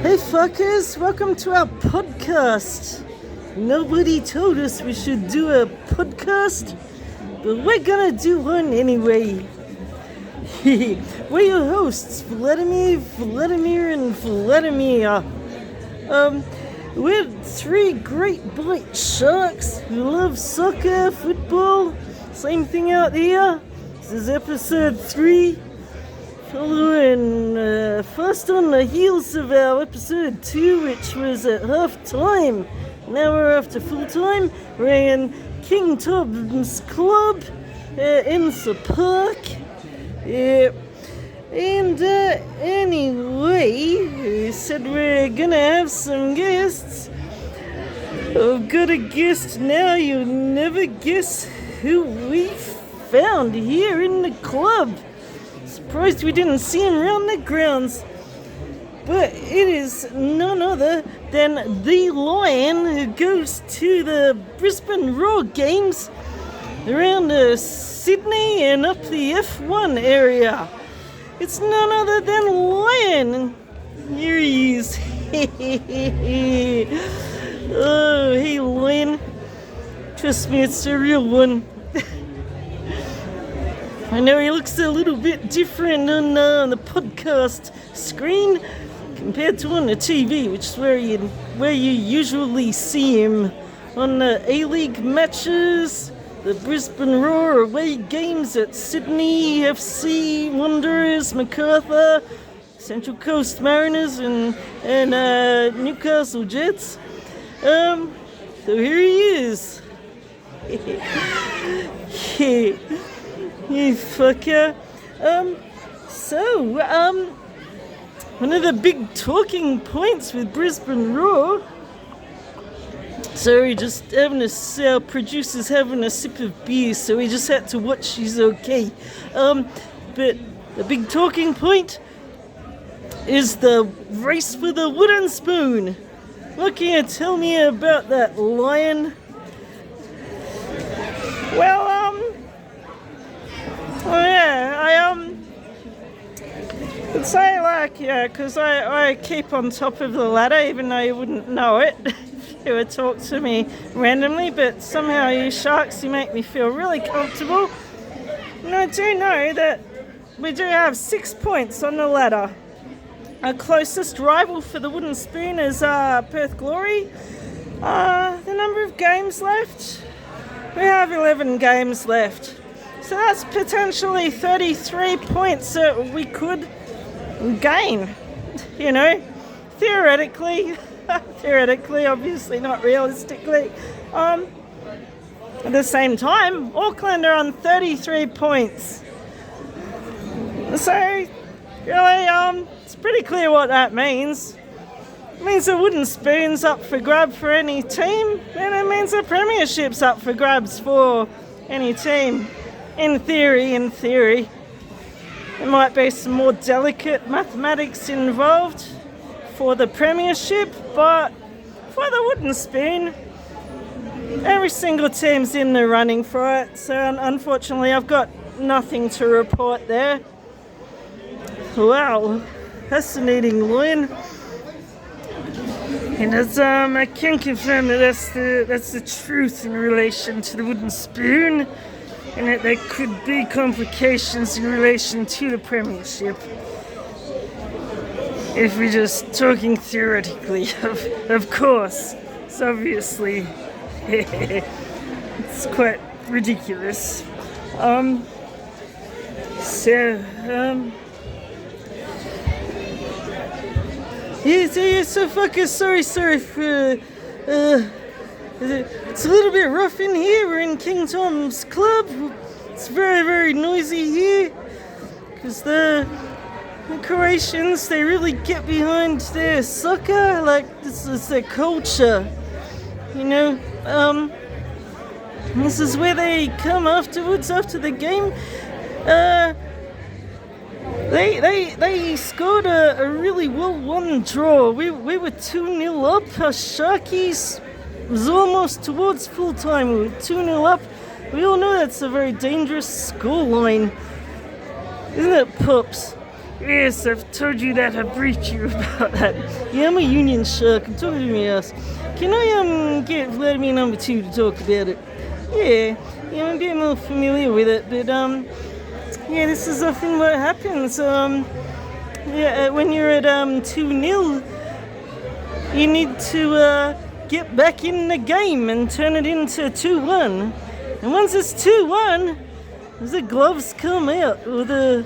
Hey fuckers, welcome to our podcast. Nobody told us we should do a podcast, but we're gonna do one anyway. We're your hosts, Vladimir, and Vladimir. We're three great white sharks who love soccer, football, same thing out here. This is episode 3. Following first on the heels of our episode 2, which was at half time. Now we're after full time. We're in King Tom's Club in the park. And anyway, we said we're gonna have some guests. I've got a guest now. You'll never guess who we found here in the club. Surprised we didn't see him around the grounds. But it is none other than the Lion who goes to the Brisbane Roar games around Sydney and up the F1 area. It's none other than Lion. Here he is. Oh, hey Lion. Trust me, it's a real one. I know he looks a little bit different on the podcast screen compared to on the TV, which is where you usually see him on the A-League matches, the Brisbane Roar away games at Sydney FC, Wanderers, Macarthur, Central Coast Mariners, and Newcastle Jets. So here he is. Yeah. You fucker. One of the big talking points with Brisbane Roar. Sorry, just having our producer's having a sip of beer, so we just had to watch she's okay. But the big talking point is the race for the wooden spoon. What can you tell me about that, Lion? Well, I'd say because I keep on top of the ladder, even though you wouldn't know it if you would talk to me randomly, but somehow you sharks, you make me feel really comfortable. And I do know that we do have 6 points on the ladder. Our closest rival for the wooden spoon is Perth Glory. The number of games left? We have 11 games left. So that's potentially 33 points that we could gain, theoretically, obviously not realistically. At the same time, Auckland are on 33 points. So, really, it's pretty clear what that means. It means the wooden spoon's up for grab for any team, and it means the premiership's up for grabs for any team. In theory. There might be some more delicate mathematics involved for the premiership, but for the wooden spoon, every single team's in the running for it. So unfortunately, I've got nothing to report there. Wow, fascinating, Lion. And as I can confirm that that's the truth in relation to the wooden spoon. And that there could be complications in relation to the premiership. If we're just talking theoretically, of course. It's obviously, it's quite ridiculous. So fuckers, sorry for, it's a little bit rough in here. We're in King Tom's Club. It's very, very noisy here because the Croatians, they really get behind their soccer. Like, this is their culture, this is where they come afterwards, after the game. They scored a really well-won draw. We were 2-0 up. Our Sharkies was almost towards full time. We were 2-0 up. We all know that's a very dangerous scoreline, isn't it, pups? Yes, I've told you that. I briefed you about that. Yeah, I'm a Union Shark. I'm talking to my ass. Can I get Vladimir number 2 to talk about it? Yeah, I'm a bit more familiar with it, but yeah, this is often what happens. Yeah, when you're at 2-0, you need to get back in the game and turn it into 2-1. And once it's 2-1, the gloves come out. Or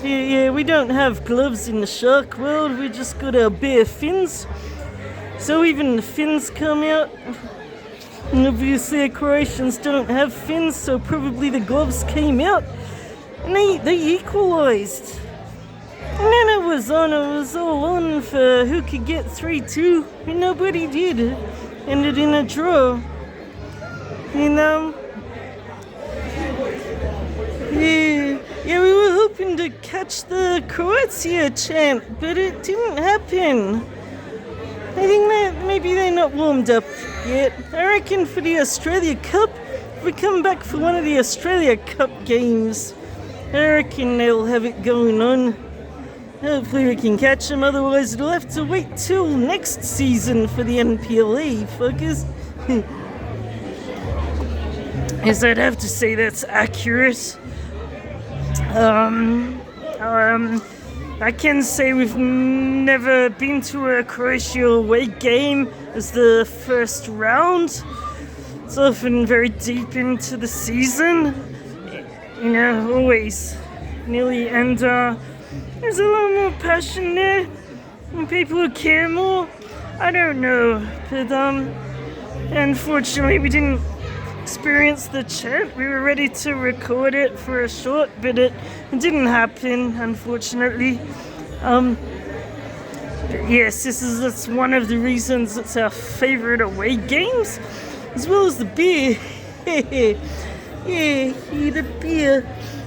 yeah, we don't have gloves in the shark world. We just got our bare fins. So even the fins come out. And obviously the Croatians don't have fins, so probably the gloves came out. And they equalised. And then it was all on for who could get 3-2, and nobody did. Ended in a draw. Yeah, we were hoping to catch the Croatia chant, but it didn't happen. I think that maybe they're not warmed up yet. I reckon for the Australia Cup, if we come back for one of the Australia Cup games, I reckon they'll have it going on. Hopefully we can catch them, otherwise we'll have to wait till next season for the NPLA, fuckers. Yes, I'd have to say that's accurate. I can say we've never been to a Croatia away game as the first round. It's often very deep into the season, always nearly, and there's a lot more passion there, and people who care more. I don't know, but unfortunately we didn't experience the chant. We were ready to record it for a short, but it didn't happen, unfortunately. But yes, that's one of the reasons it's our favourite away games, as well as the beer. yeah, the beer.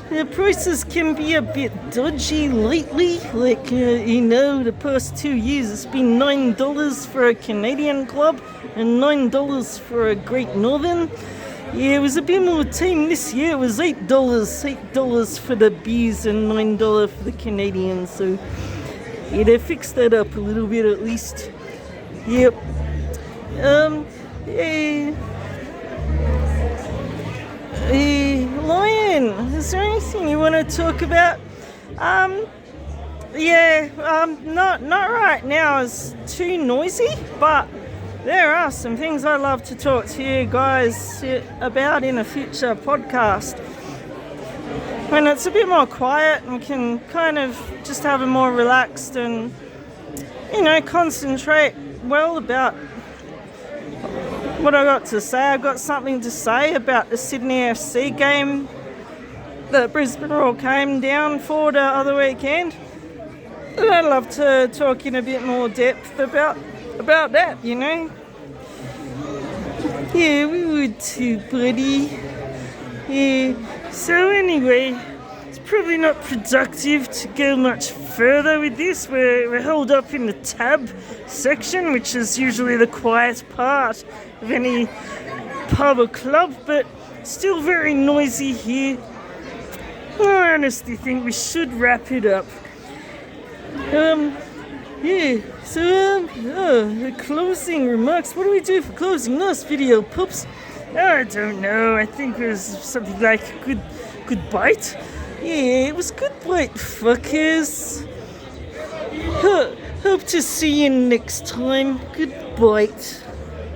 The prices can be a bit dodgy lately, like, the past 2 years it's been $9 for a Canadian club and $9 for a Great Northern. Yeah, it was a bit more tame this year. It was $8 for the beers and $9 for the Canadians, so yeah, they fixed that up a little bit at least. Yep. Hey, Lion, is there anything you want to talk about? Not right now. It's too noisy, but there are some things I'd love to talk to you guys about in a future podcast. When it's a bit more quiet and can kind of just have a more relaxed and, concentrate well about what I got to say. I've got something to say about the Sydney FC game that Brisbane Roar came down for the other weekend. And I'd love to talk in a bit more depth about that, Yeah, we would too, buddy. Yeah, so anyway, it's probably not productive to go much further with this. We're held up in the tab section, which is usually the quiet part of any pub or club, but still very noisy here. I honestly think we should wrap it up. The closing remarks. What do we do for closing this video, pups? I don't know. I think it was something like good bite. Yeah, it was good bite, fuckers. Hope to see you next time. Good bite.